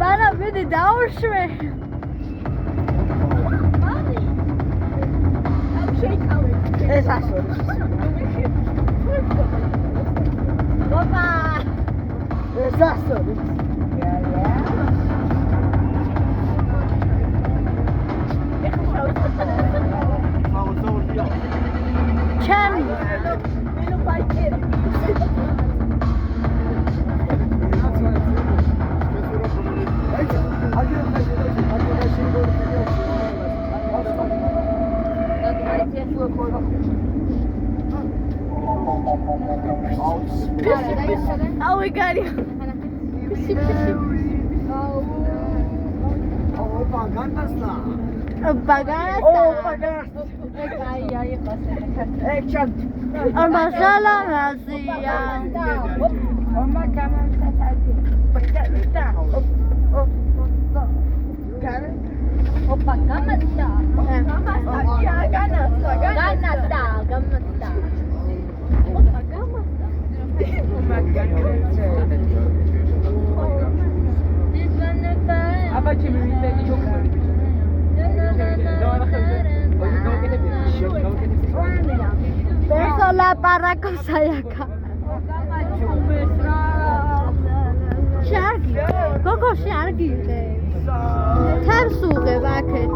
Bana beni davuşme. Esas Baba. Esas Çem. Oh my god. Besola para kosayaka. Şarkı. Koko şarkı. Tersuge vakit.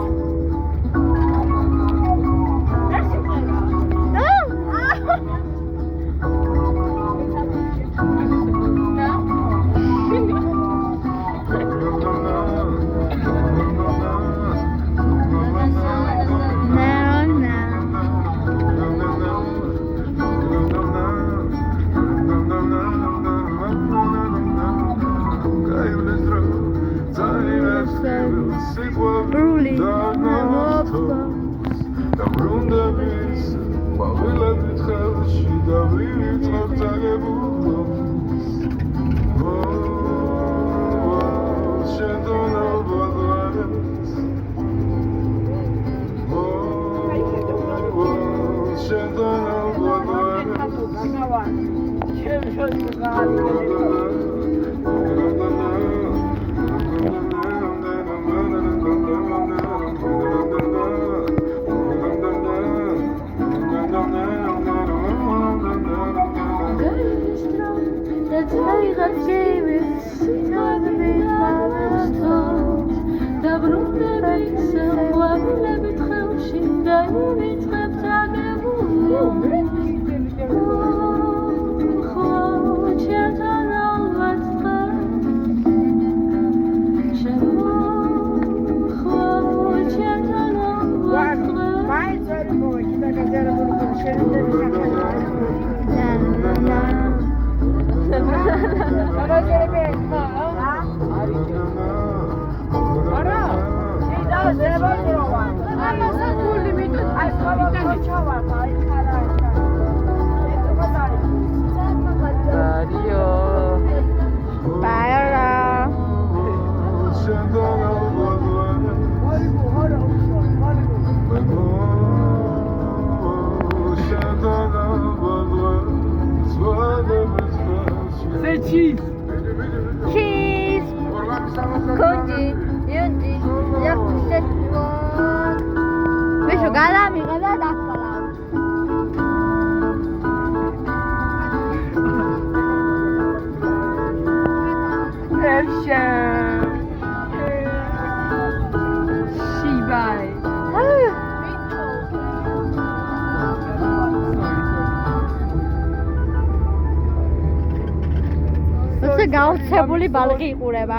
გაუცებული ბალღი იყურება.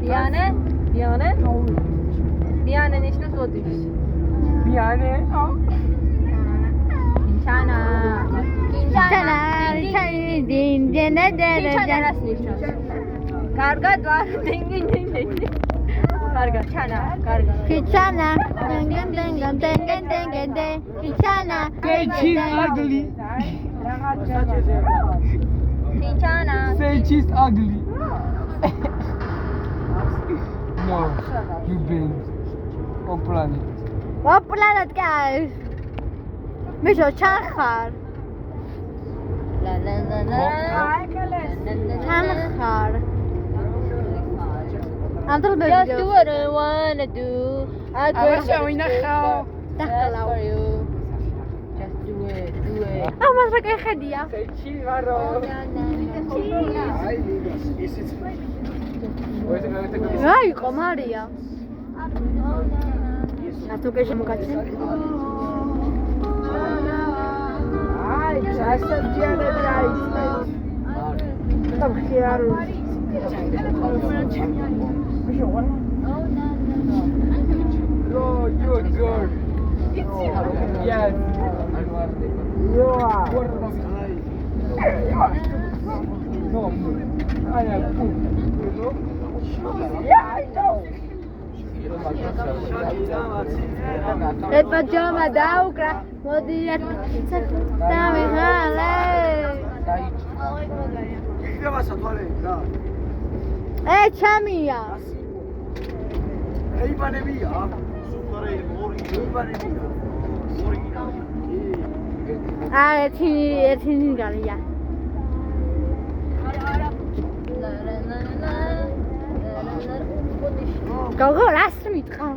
დიანე? დიანე ნიშნავს ოდიშს. დიანე? კინჩანა. კინჩანას ნიშნავს. კარგად ვარ. კარგად, ჩანა, კარგად. კინჩანა. კინჩანა. She's ugly. Kinchana. Say she's ugly. No, you been. Oh ოპლანი. ოპლანად კი არის. მიშო ჩანხარ. ჩანხარ. ამ დროს მე Just do what I wanna do. I აბა შევინახავ. დახალავ. Just do it. ამას რა კეხედია? შეჩი ვარო. რა იყო მარია? ათო კეჟი მოგაცე? აი, ჩასაბჯიანები აიწეს. სამხიარო. Oh, you're good. Yes. You are. No, I am good. You know? Yeah, I know. ეტა ჯომა დაუკრა. მოდი დამიღალე. იქნებასა თვალე რა. ჩამია. ეიბანებია. სუფთარე ორი ეიბანებია. ერთი ნიგალია. გოგო რას მითხარ?